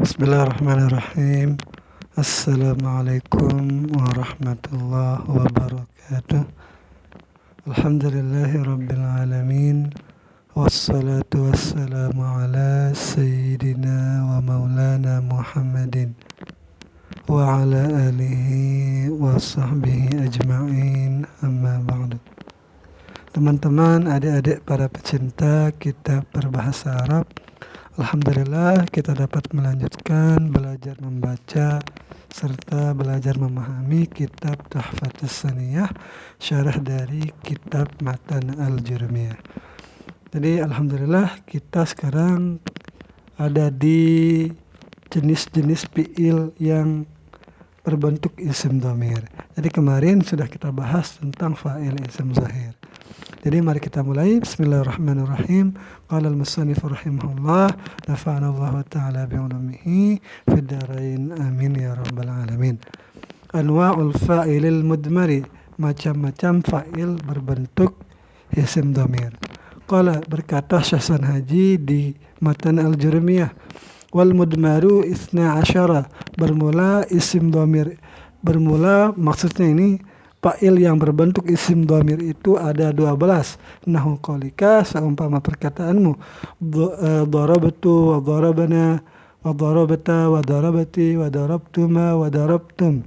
Bismillahirrahmanirrahim. Assalamualaikum warahmatullahi wabarakatuh. Alhamdulillahi rabbil alamin. Wassalatu wassalamu ala sayyidina wa maulana Muhammadin wa ala alihi wa sahbihi ajma'in, amma ba'du. Teman-teman, adik-adik para pecinta kitab berbahasa Arab, alhamdulillah kita dapat melanjutkan belajar membaca serta belajar memahami kitab Tuhfatus Saniyah, syarah dari kitab Matan Al-Jurmiyah. Jadi alhamdulillah kita sekarang ada di jenis-jenis fi'il yang berbentuk isim dhamir. Jadi kemarin sudah kita bahas tentang fa'il isim zahir. Jadi mari kita mulai. Bismillahirrahmanirrahim. Qala al-musannif rahimahullah, nafa'anallahu ta'ala bi'ulumihi fid dharain, amin ya rabbal alamin. Anwa'ul fa'ilil mudmari, macam-macam fa'il berbentuk isim dhamir. Qala, berkata Syahsan Haji di Matan Al-Jurmiyah, wal mudmaru isna asyara, bermula isim dhamir. Bermula maksudnya ini fa'il yang berbentuk isim dhamir itu ada 12. Nahu qaulika, seumpama perkataanmu, darabtu wa darabna wa darabta wa darabati wa darabtuma wa darabtum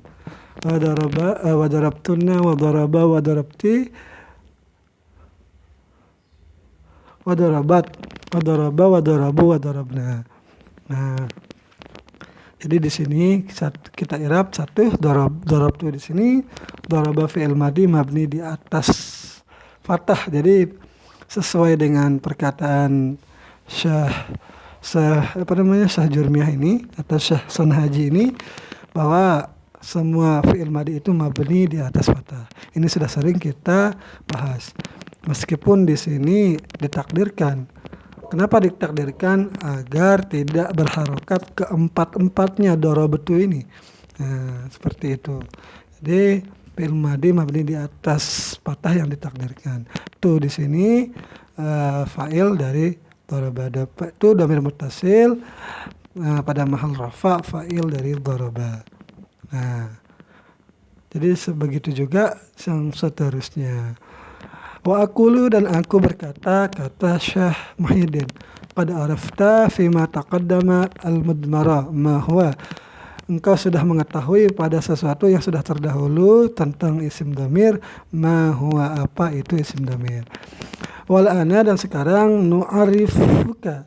wa darabtunna wa daraba wa darabti wa darabat wa daraba wa darabu wa darabna. Nah, jadi di sini kita i'rab satu, darab tu di sini daraba fi'il madhi mabni di atas fathah. Jadi sesuai dengan perkataan Syah Jurmiyah ini atau Syahsan Haji ini, bahwa semua fi'il madhi itu mabni di atas fathah. Ini sudah sering kita bahas. Meskipun di sini ditakdirkan. Kenapa ditakdirkan? Agar tidak berharokat keempat-empatnya darabtu ini. Nah, seperti itu. Jadi fi'il madhi mabni di atas fathah yang ditakdirkan. Tuh di sini fa'il dari daraba. Itu dhamir muttasil pada mahal rafa, fa'il dari daraba. Nah, jadi sebegitu juga yang seterusnya. Wa aqulu, dan aku berkata, kata Syekh Muhyiddin, qad arafta fima taqaddama al-mudmara ma huwa, engkau sudah mengetahui pada sesuatu yang sudah terdahulu tentang isim dhamir, ma huwa, apa itu isim dhamir. Wal ana, dan sekarang nu'arifuka,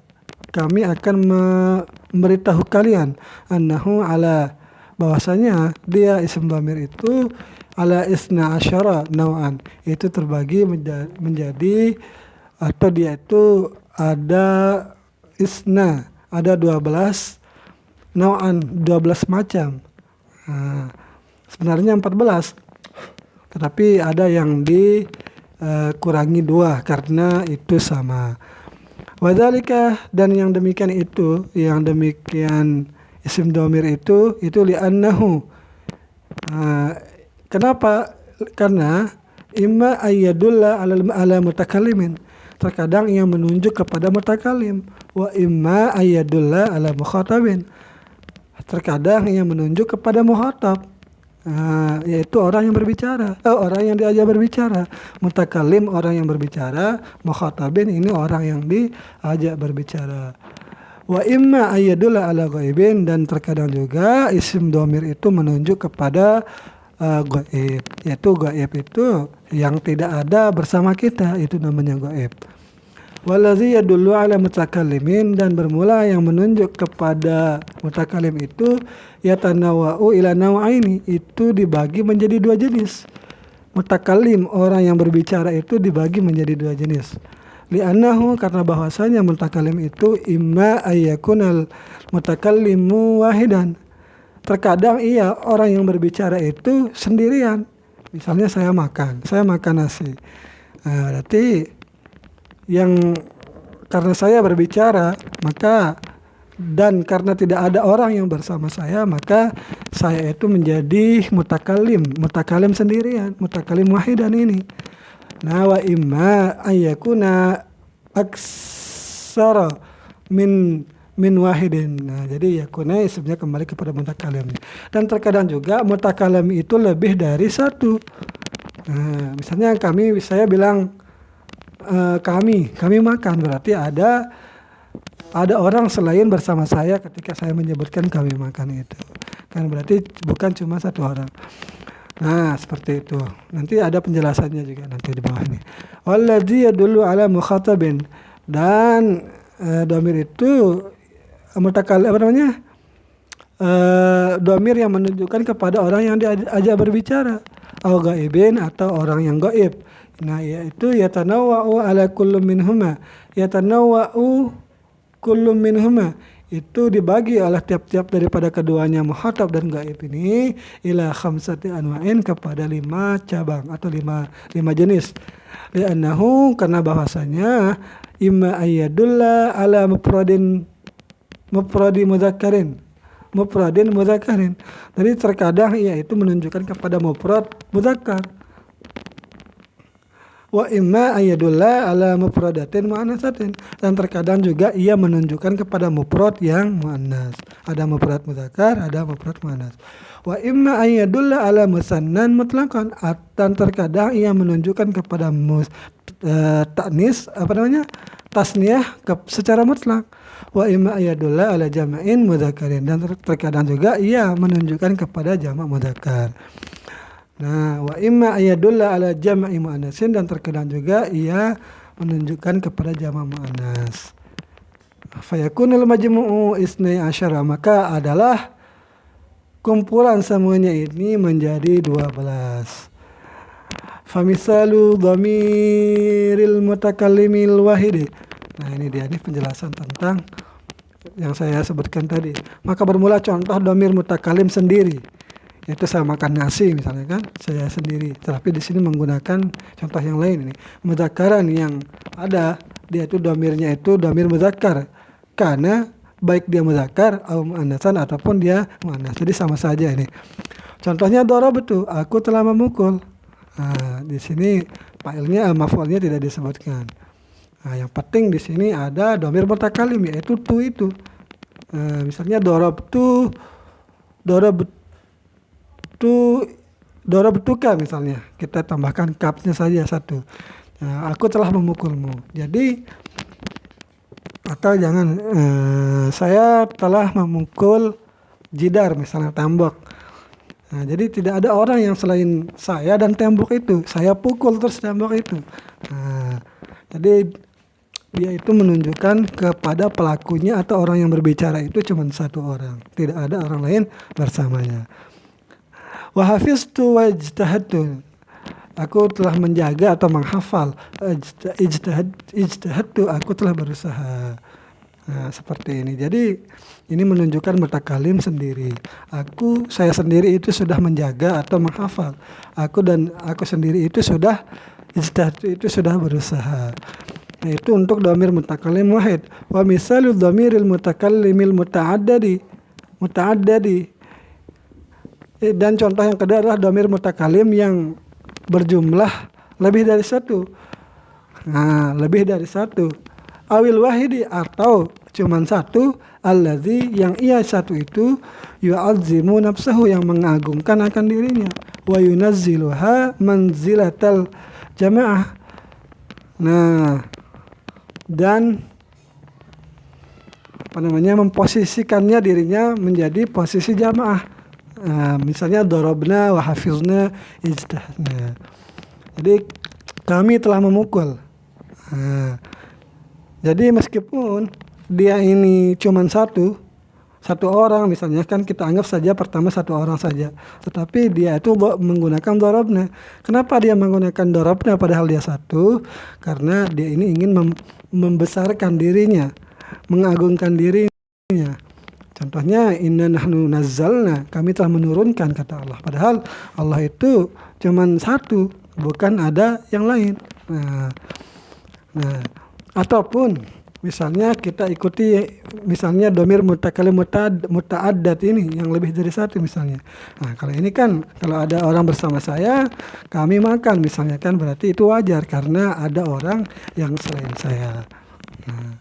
kami akan memberitahu kalian, annahu ala, bahwasanya dia isim dhamir itu ala isna asyara naw'an, itu terbagi menjadi atau dia itu ada isna, ada 12 naw'an, 12 macam. Nah, sebenarnya 14, tetapi ada yang dikurangi 2 karena itu sama. Wadzalika, dan yang demikian itu, yang demikian isim dhamir itu li'annahu, kenapa? Karena imma ayyadulla ala mutakallimin, terkadang ia menunjuk kepada mutakallim, wa imma ayyadulla ala mukhatabin, terkadang ia menunjuk kepada mukhatab, yaitu orang yang berbicara, orang yang diajak berbicara. Mutakallim orang yang berbicara, mukhatabin ini orang yang diajak berbicara. Wa imma ayyadulla ala ghaibin, dan terkadang juga isim dhamir itu menunjuk kepada gaib, yaitu gaib itu yang tidak ada bersama kita, itu namanya gaib. Wallazi yadullu ala mutakallimin, dan bermula yang menunjuk kepada mutakallim itu yatanawa'u ila naw'aini, itu dibagi menjadi 2 jenis. Mutakallim orang yang berbicara itu dibagi menjadi 2 jenis. Li'annahu, karena bahwasanya mutakallim itu imma ayyakunal mutakallimu wahidan, terkadang ia orang yang berbicara itu sendirian. Misalnya saya makan nasi. Nah, berarti karena saya berbicara, maka, dan karena tidak ada orang yang bersama saya, maka saya itu menjadi mutakallim sendirian, mutakallim wahidan ini. Nah, wa imma ayyakuna aksara min min wahidin. Nah, jadi yakuna ismnya kembali kepada mutakalim. Dan terkadang juga mutakalim itu lebih dari satu. Nah, misalnya saya bilang kami makan, berarti ada orang selain bersama saya ketika saya menyebutkan kami makan itu. Kan berarti bukan cuma satu orang. Nah, seperti itu. Nanti ada penjelasannya juga nanti di bawah ini. Walladzi yadullu ala mukhatabin. Dan dhamir itu dhamir yang menunjukkan kepada orang yang diajak berbicara, au ghaibin atau orang yang gaib. Nah, yaitu yatanawwa'u ala kullu minhuma. Yatanawwa'u kullu minhuma itu dibagi oleh tiap-tiap daripada keduanya mukhatab dan gaib ini ila khamsati anwa'in kepada 5 cabang atau 5 jenis. Li'annahu karena bahwasanya imma ayyadulla ala mufradin mudzakkarin. Jadi terkadang ia itu menunjukkan kepada mufrad mudzakkar. Wa imma ayadulla ala mufradatin muannatsatin, dan terkadang juga ia menunjukkan kepada mufrad yang muannas. Ada mufrad mudzakkar, ada mufrad muannas. Wa imma ayadulla ala musannan mutlaqan, dan terkadang ia menunjukkan kepada tasniyah secara mutlak. Wa imma ayadulla ala jama'in mudzakkarin, dan terkadang juga ia menunjukkan kepada jamak mudzakkar. Nah, wa imma ayadulla ala jam'i muannasin, dan terkadang juga ia menunjukkan kepada jamak muannas. Fayakunul majmu'u isnai asyara, maka adalah kumpulan semuanya ini menjadi 12. Famisalu dhamiril mutakallimil wahidi. Nah, ini dia nih penjelasan tentang yang saya sebutkan tadi. Maka bermula contoh dhamir mutakallim sendiri. Itu saya makan nasi misalnya kan, saya sendiri. Tapi di sini menggunakan contoh yang lain ini. Mudzakkaran yang ada, dia itu dhamirnya itu dhamir mudzakkar. Karena baik dia mudzakkar atau muannatsan ataupun dia muannas. Jadi sama saja ini. Contohnya darabtu, aku telah memukul. Nah, di sini maf'ulnya tidak disebutkan. Nah, yang penting di sini ada dhamir mutakallim yaitu tu itu. Misalnya darabtuka misalnya, kita tambahkan kapnya saja satu. Nah, aku telah memukulmu. Jadi atau jangan saya telah memukul jidar misalnya, tembok. Nah, jadi tidak ada orang yang selain saya dan tembok itu. Saya pukul terus tembok itu. Nah, jadi dia itu menunjukkan kepada pelakunya atau orang yang berbicara itu cuma satu orang. Tidak ada orang lain bersamanya. Wa hafiztu wa ijtahadtu. Aku telah menjaga atau menghafal. Ijtahadtu, aku telah berusaha. Nah, seperti ini. Jadi ini menunjukkan mutakalim sendiri. Saya sendiri itu sudah menjaga atau menghafal. Aku sendiri itu sudah ijtahadtu, itu sudah berusaha. Nah, itu untuk dhamir mutakallim wahid. Wa misalu dhamiril mutakallimil muta'addadi. Dan contoh yang kedua adalah dhamir mutakallim yang berjumlah lebih dari satu. Nah, lebih dari satu. Awil wahidi, atau cuman satu. Allazi, yang ia satu itu yu'azzimu nafsahu, yang mengagungkan akan dirinya. Wa yunazziluha manzilatal jamaah. Nah, dan memposisikannya dirinya menjadi posisi jamaah. Misalnya darabna wa hafizna ijtahadna. Jadi kami telah memukul. Jadi meskipun dia ini cuma satu orang misalnya, kan kita anggap saja pertama satu orang saja, tetapi dia itu menggunakan darabna. Kenapa dia menggunakan darabna padahal dia satu? Karena dia ini ingin membesarkan dirinya, mengagungkan dirinya. Contohnya inna nahnu nazzalna, kami telah menurunkan, kata Allah. Padahal Allah itu cuman satu, bukan ada yang lain. Nah, ataupun misalnya kita ikuti misalnya dhamir mutakallim muta'addad ini yang lebih dari satu misalnya. Nah, kalau ini kan kalau ada orang bersama saya, kami makan misalnya, kan berarti itu wajar karena ada orang yang selain saya. Nah,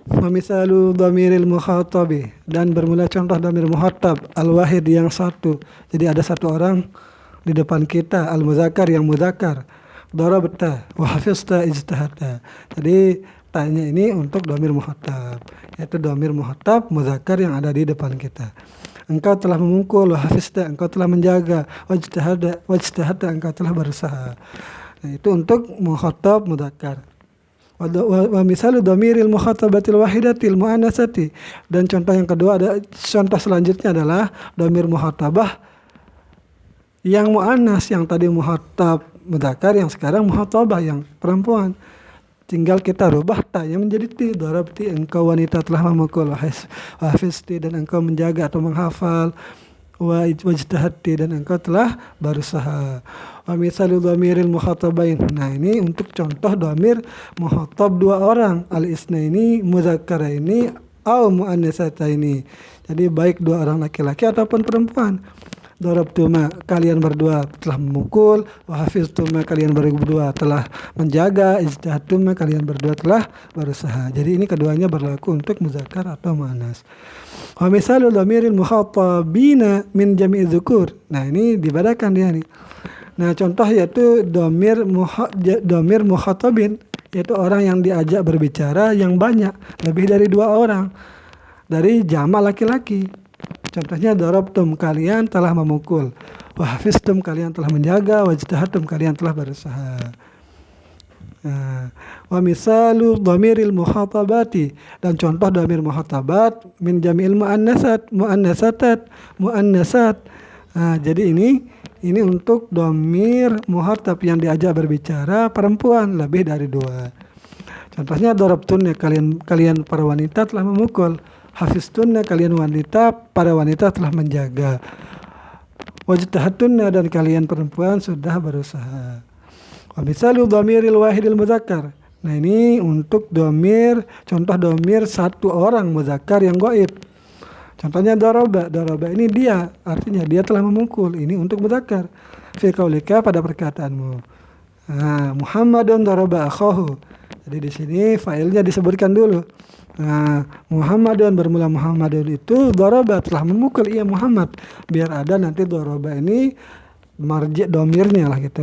Wa misalu dhamiril mukhatabi, dan bermula contoh dhamir mukhatab al-wahid yang satu. Jadi ada satu orang di depan kita, al-muzakkar yang muzakkar. Darabta wa hafizta ijtahadta. Jadi tanya ini untuk dhamir mukhatab, yaitu dhamir mukhatab muzakkar yang ada di depan kita. Engkau telah memukul, wa hafizta, engkau telah menjaga, wajtahadta, engkau telah berusaha. Nah, itu untuk mukhatab muzakkar. Wa misalu dhamiril mukhatabatil wahidatil muannasati, dan contoh yang kedua contoh selanjutnya adalah dhamir mukhatabah yang muannas, yang tadi mukhatab mudzakkar, yang sekarang mukhatabah yang perempuan. Tinggal kita rubah ta yang menjadi ti. Darabti, engkau wanita telah memukul, hafizti, dan engkau menjaga atau menghafal, wajtahadti, dan engkau telah berusaha. Wa misalu dhamiril mukhatabain. Nah, ini untuk contoh dhamir mukhatab dua orang, al-isnaini muzakkaraini au muannasataini. Jadi baik dua orang laki-laki ataupun perempuan. Darabtuma, kalian berdua telah memukul, wa hafiztuma, kalian berdua telah menjaga, ijtahadtuma, kalian berdua telah berusaha. Jadi ini keduanya berlaku untuk muzakkar atau muannas. Wa misalu dhamiril mukhatabina min jami'i dzukur. Nah, ini dibedakan dia nih. Nah, contoh yaitu dhamir mukhatabin, yaitu orang yang diajak berbicara yang banyak, lebih dari dua orang, dari jamak laki-laki. Contohnya darabtum, kalian telah memukul, wa hafiztum, kalian telah menjaga, wajtahadtum, kalian telah berusaha. Wa misalu dhamiril mukhatabati, dan contoh dhamir mukhatabat min jami'il muannasat. Jadi ini untuk dhamir mukhatab yang diajak berbicara perempuan lebih dari dua. Contohnya darabtunna, kalian para wanita telah memukul, hafiztunna, kalian wanita, para wanita telah menjaga, wajtahadtunna, dan kalian perempuan sudah berusaha. Wa misalu dhamiril wahidil mudzakkar. Nah, ini untuk contoh dhamir satu orang muzakkar yang gaib. Contohnya daraba ini dia, artinya dia telah memukul. Ini untuk mudzakkar. Fi qaulika, pada perkataanmu. Nah, Muhammadun daraba akhahu. Jadi di sini failnya disebutkan dulu. Nah, Muhammadun, bermula Muhammadun itu daraba, telah memukul ia Muhammad. Biar ada nanti daraba ini marji' dhamirnya lah gitu.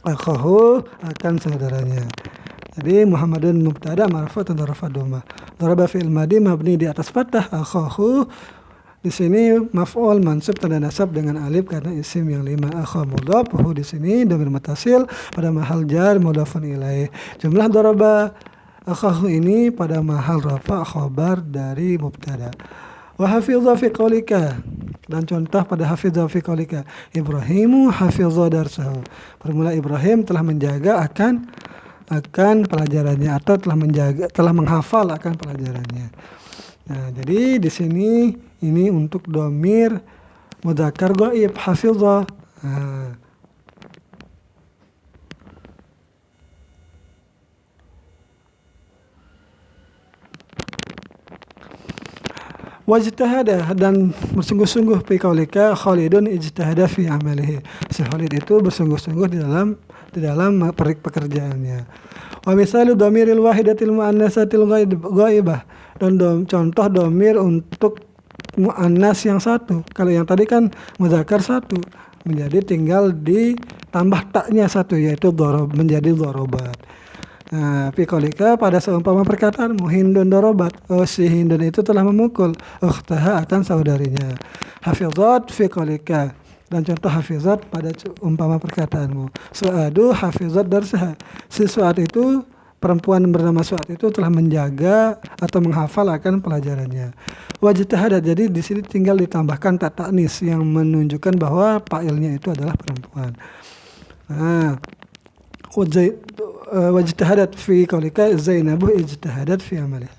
Akhahu, akan saudaranya. Jadi Muhammadun mubtada marfu'un rafa dhamma. Daraba fi'il madhi mabni di atas fathah. Akhahu di sini maf'ul mansub tanda nasab dengan alif karena isim yang 5. Akha mudhaf, hu di sini dhamir muttasil pada mahal jar mudhafun ilaih. Jumlah daraba akhahu ini pada mahal rafa khabar dari mubtada. Wa hafidha fi qaulika, dan contoh pada hafidha fi qaulika. Ibrahimu hafidha darsahu. Bermula Ibrahim telah menjaga akan pelajarannya, atau telah menghafal akan pelajarannya. Nah, jadi di sini ini untuk dhamir mudzakkar ghaib hafidha. Nah. Wajtahada, dan bersungguh-sungguh fi qaulika Khalidun ijtahada fi amalihi. Si Khalid itu bersungguh-sungguh di dalam pekerjaannya. Wa misalu dhamiril wahidatil muannasatil ghaibah, dan contoh dhamir untuk muannas yang satu. Kalau yang tadi kan muzakkar satu, menjadi tinggal ditambah taknya satu, yaitu menjadi dharabat. Nah, fi qaulika, pada seumpama perkataanmu, Hindun darabat, si Hindun itu telah memukul ukhtaha, akan saudarinya. Hafizat fi qaulika, dan contoh hafizat pada umpama perkataanmu. Su'adu hafizat darsaha, si Su'ad itu, perempuan bernama Su'ad itu telah menjaga atau menghafal akan pelajarannya. Wajtahada, jadi di sini tinggal ditambahkan ta ta'nis yang menunjukkan bahwa fa'ilnya itu adalah perempuan. Nah, wajtahadat fi qaulika Zainabu ijtahadat fi amaliha.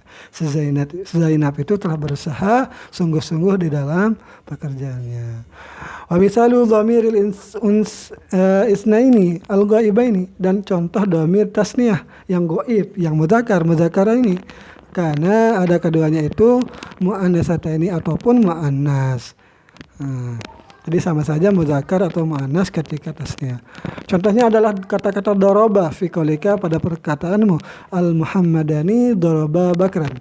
Zainab itu telah berusaha sungguh-sungguh di dalam pekerjaannya. Wa misalu dhamiril isnaini al-ghaibaini, dan contoh dhamir tasniyah yang gaib, yang mudzakkar ini, karena ada keduanya itu muannasataini ataupun muannas. Jadi sama saja mudzakkar atau muannas ketika tasniyah. Contohnya adalah kata-kata doroba fi qaulika pada perkataanmu al-Muhammadani doroba Bakran.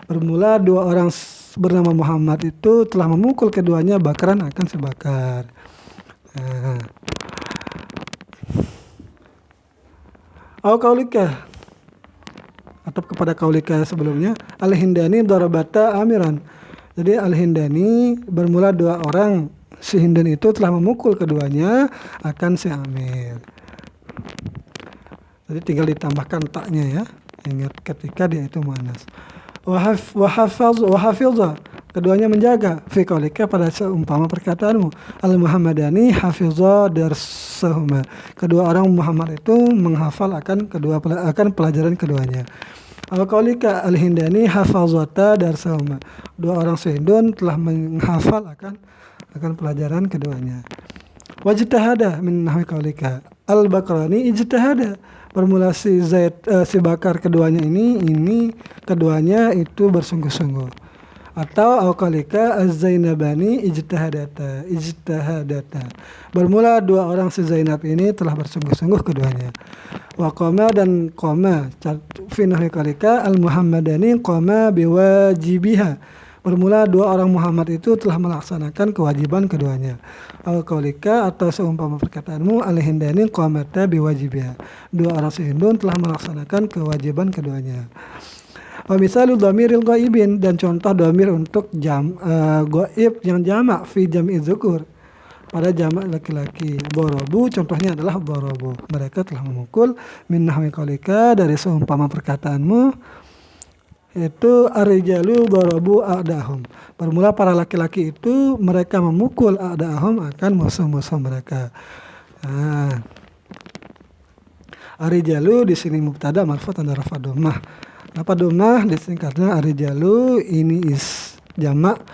Bermula dua orang bernama Muhammad itu telah memukul keduanya Bakran akan sebakar. Nah. Au qaulika atau kepada kaulika sebelumnya al-Hindani darabata Amiran. Jadi al-Hindani bermula dua orang si Hindan itu telah memukul keduanya akan si Amir. Jadi tinggal ditambahkan taknya ya. Ingat ketika dia itu muannas. Wahafidha keduanya menjaga fi qaulika pada seumpama perkataanmu al-Muhammadani hafidha darsahuma. Kedua orang Muhammad itu menghafal akan pelajaran keduanya. Al-qaulika al-Hindani hafazata darsahuma. Dua orang Hindun telah menghafal akan pelajaran keduanya. Wajtahada min nahwi qaulika al-Bakrani ijtahada. Bermula si Bakar keduanya ini keduanya itu bersungguh-sungguh. Atau al-qaulika az-Zainabani ijtahadata. Bermula dua orang si Zainab ini telah bersungguh-sungguh keduanya. Wa qama dan qama fi nahwi qaulika al-Muhammadani qama biwajibiha. Bermula dua orang Muhammad itu telah melaksanakan kewajiban keduanya. Al-qaulika atau seumpama perkataanmu al-Hindani qamata biwajibiha. Dua orang Hindun telah melaksanakan kewajiban keduanya. Wa misalu dhamiril ghaibin dan contoh dhamir untuk ghaib yang jamak fi jam'i dzukur pada jamak laki-laki. Dorobu contohnya adalah dorobu. Mereka telah memukul min nahwi qaulika dari seumpama perkataanmu itu ar-rijalu dorobu a'dahum. Bermula para laki-laki itu mereka memukul a'dahum akan musuh-musuh mereka. Nah, ar-rijalu di sini mubtada marfu' tanda rafa dhammah. Apa dhammah di sini karena ar-rijalu ini jamak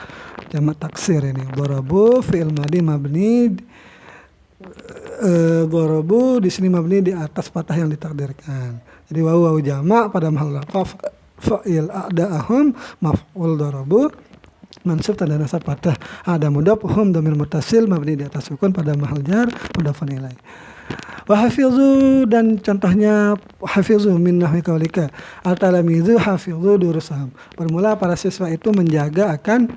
taksir ini. Dorobu fi'il madi mabni dorobu di sini mabni di atas fathah yang ditakdirkan. Jadi wawu jamak pada mahall qaf fa'il a'da'ahum maf'ul darabu mansub tanda nasab fathah. Ada mudhaf hum dhamir muttasil mabni di atas sukun pada mahal jar mudhafun ilaih. Wa hafizu dan contohnya hafizu min nahwi qaulika al-talamizu hafizu durusahum. Bermula para siswa itu menjaga akan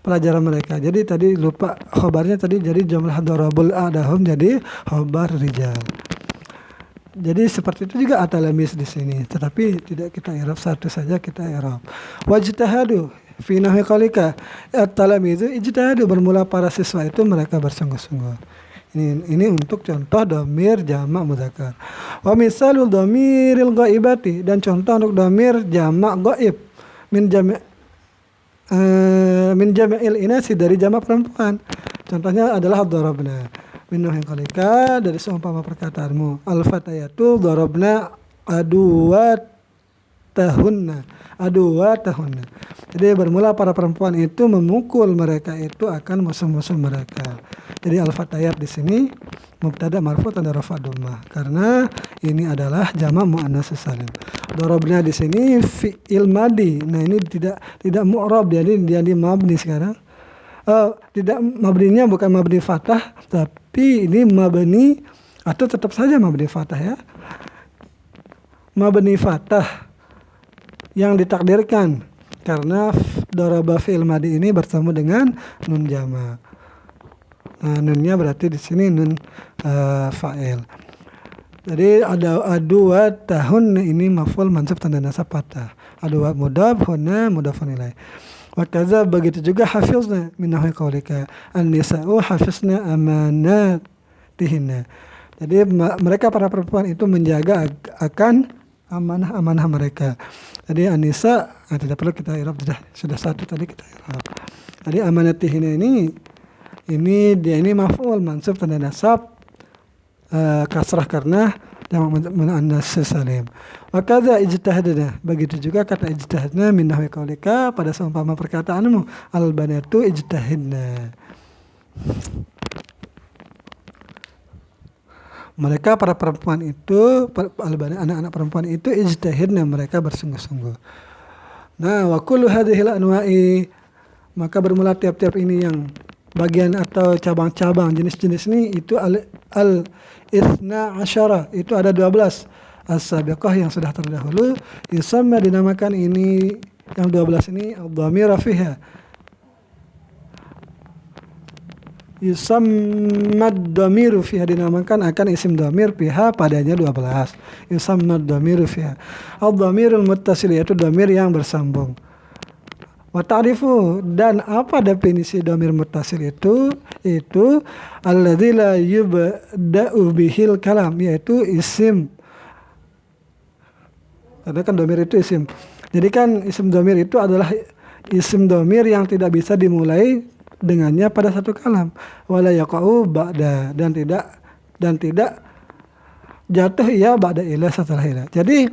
pelajaran mereka. Jadi tadi lupa khabarnya tadi jadi jumlah darabul a'dahum jadi khabar rijal. Jadi seperti itu juga at-talamis di sini, tetapi tidak kita i'rab, satu saja kita i'rab. Wajtahadu fi nahwi qaulika at-talamizu ijtahadu. Bermula para siswa itu mereka bersungguh-sungguh. Ini untuk contoh dhamir jamak mudzakkar. Wa misalul dhamiril ghaibati dan contoh untuk dhamir jamak ghaib min jama'il inasi dari jamak perempuan. Contohnya adalah darabna. Min nahwi qaulika dari seumpama perkataanmu al-fatayatu darabna aduwatahunna. Jadi bermula para perempuan itu memukul mereka itu akan musuh-musuh mereka. Jadi al-fatayat di sini mubtada marfu' tanda rafa' dhammah karena ini adalah jamak muannas salim. Darabna di sini fi'il madi. Nah, ini tidak mu'rab, dia mabni sekarang. Tidak mabninya bukan mabni fathah, tapi ini mabni atau tetap saja mabni fathah ya. Mabni fathah yang ditakdirkan karena daraba fi'il madi ini bertemu dengan nun jamak. Nah, nunnya berarti di sini nun fa'il. Jadi ada dua tahun ini maf'ul mansub tanda nasab fathah. Ada mudhaf huna mudhafun ilaih. Wakaza begitu juga hafizna min nahwi qaulika an-nisa'u hafizna amanatihinna. Jadi mereka para perempuan itu menjaga akan amanah-amanah mereka. Jadi an-nisa tidak perlu kita i'rab, sudah satu tadi kita i'rab. Jadi amanatihinna ini dia ini maf'ul mansub tanda nasab kasrah karena jamak muannas salim. Wa kadza ijtahadna, begitu juga kata ijtahadna min nahwi qaulika pada seumpama perkataanmu al-banatu ijtahidna. Mereka para perempuan itu anak-anak perempuan itu ijtahidna, mereka bersungguh-sungguh. Nah, wa kullu hadhil anwa'i, maka bermula tiap-tiap ini yang bagian atau cabang-cabang jenis-jenis ini itu al-ithna asyara, itu ada 12. As-sabiqah yang sudah terdahulu, yusamma dinamakan ini yang 12 ini ad-dhamir fiha. Yusammad dhamiru fiha dinamakan akan isim dhamir fiha padanya 12. Yusammad dhamiru fiha. Ad-dhamirul muttasil yaitu dhamir yang bersambung. Wa ta'rifu, dan apa definisi dhamir muttasil itu? Itu alladzi la yubda'u bihil kalam, yaitu isim. Karena kan dhamir itu isim. Jadi kan isim dhamir itu adalah isim dhamir yang tidak bisa dimulai dengannya pada satu kalam, wala yaqa'u ba'da, dan tidak jatuh ia ba'da ila, setelah ila. Jadi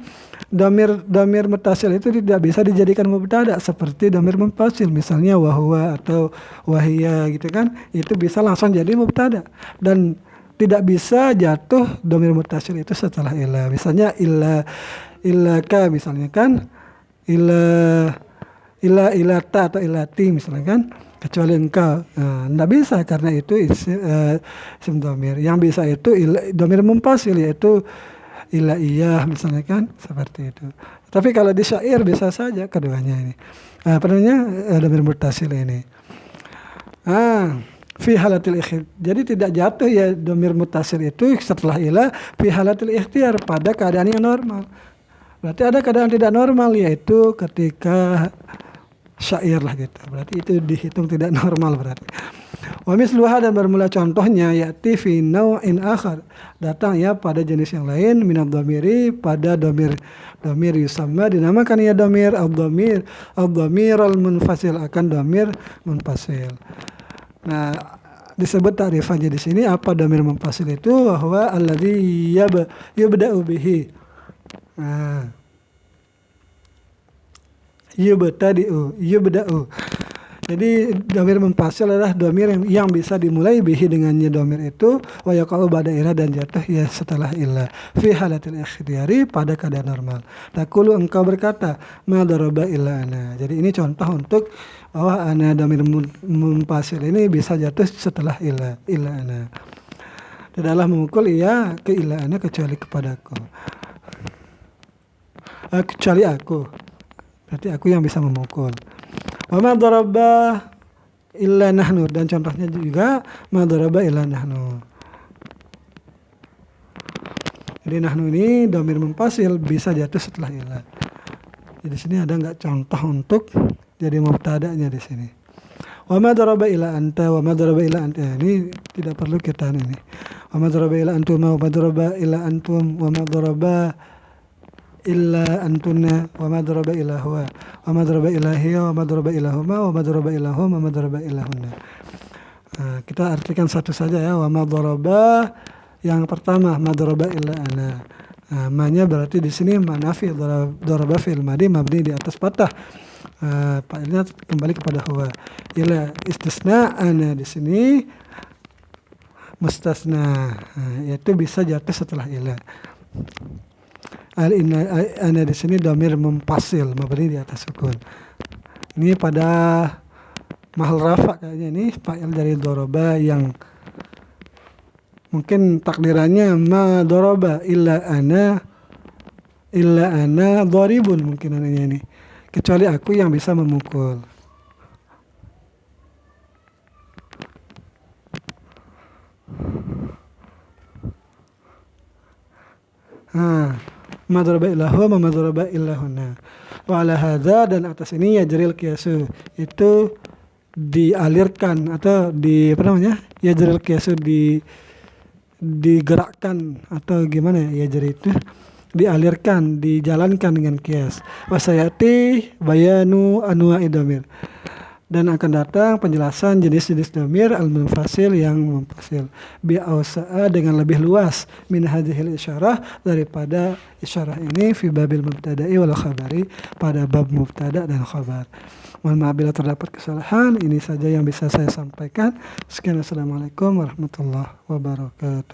dhamir muttasil itu tidak bisa dijadikan mubtada seperti dhamir munfasil, misalnya wahwa atau wahia gitu kan, itu bisa langsung jadi mubtada, dan tidak bisa jatuh dhamir muttasil itu setelah ila. Misalnya illaka misalnya kan, ilata atau ilati misalnya kan, kecuali engkau. Tidak bisa karena itu isim dhamir. Yang bisa itu dhamir munfasil, yaitu ilaiyah misalnya kan, seperti itu. Tapi kalau di syair bisa saja keduanya ini. Apa namanya? Dhamir muttasil ini. Fi halatil ikhtiyar. Jadi tidak jatuh ya dhamir muttasil itu setelah ila fi halatil ikhtiyar, pada keadaan yang normal. Berarti ada keadaan tidak normal, yaitu ketika syair lah gitu. Berarti itu dihitung tidak normal berarti. Wa misluha, dan bermula contohnya ya'ti fi naw'in akhar, datang ya pada jenis yang lain, minad dhamiri, pada dhamir yusamma dinamakan ya dhamir ad-dhamir al-munfasil, akan dhamir munfasil. Nah, disebut ta'rifannya di sini apa dhamir munfasil itu, bahwa alladzi yubda'u bihi. Yubda'u. Jadi dhamir munfasil adalah dhamir yang bisa dimulai bihi dengannya dhamir itu, wa yaqa'u ba'da ila, dan jatuh ya setelah ila, fi halatil ikhtiyari, pada keadaan normal. Taqulu, engkau berkata, ma daraba illa ana. Jadi ini contoh untuk bahwa ana dhamir munfasil ini bisa jatuh setelah ila ana. Tidaklah memukul ia ke ila ana kecuali kepadaku. Kecuali aku. Berarti aku yang bisa memukul. Wa ma daraba illa nahnu, dan contohnya juga ma daraba illa nahnu. Jadi nahnu ini dhamir munfasil bisa jatuh setelah illa. Jadi di sini ada enggak contoh untuk jadi mubtada'nya di sini. Wa ma daraba illa anta, wa ma daraba illa anta, ini tidak perlu kita ini. Wa ma daraba illa antum, wa ma daraba illa antum, wa ma daraba illa antunna, wa ma daraba illa huwa, wa ma daraba illa hiya, wa ma daraba illa huma, wa ma daraba illa hum, wa ma daraba illa hunna. Kita artikan satu saja ya. Wa ma daraba yang pertama, ma daraba illa ana. Ma-nya berarti di sini manafi, daraba fi'il madi mabni di atas fathah. Fa'ilnya kembali kepada huwa. Ila istisna, ana di sini mustasna, yaitu bisa jatuh setelah ila. Ana di sini dhamir munfasil mabni di atas sukun. Ini pada mahal rafa kayaknya, ini fa'il dari daraba yang mungkin takdirannya ma daraba illa ana dharibun, mungkin ananya ini, kecuali aku yang bisa memukul. Ma daraba illa huwa, ma daraba illa hunna. Wa ala hadza, dan atas ini yajril qiyasu, itu dialirkan atau yajril qiyasu, digerakkan atau gimana ya, yajri itu dialirkan, dijalankan dengan qiyas. Wa sayati bayanu anwa'i dhamir, dan akan datang penjelasan jenis-jenis dhamir al-munfasil yang munfasil bi awsa'a, dengan lebih luas, min hadhil isyarah, daripada isyarah ini, fi babil mubtada'i wal khabari, pada bab mubtada dan khabar. Mohon maaf bila terdapat kesalahan. Ini saja yang bisa saya sampaikan. Sekian, assalamualaikum warahmatullahi wabarakatuh.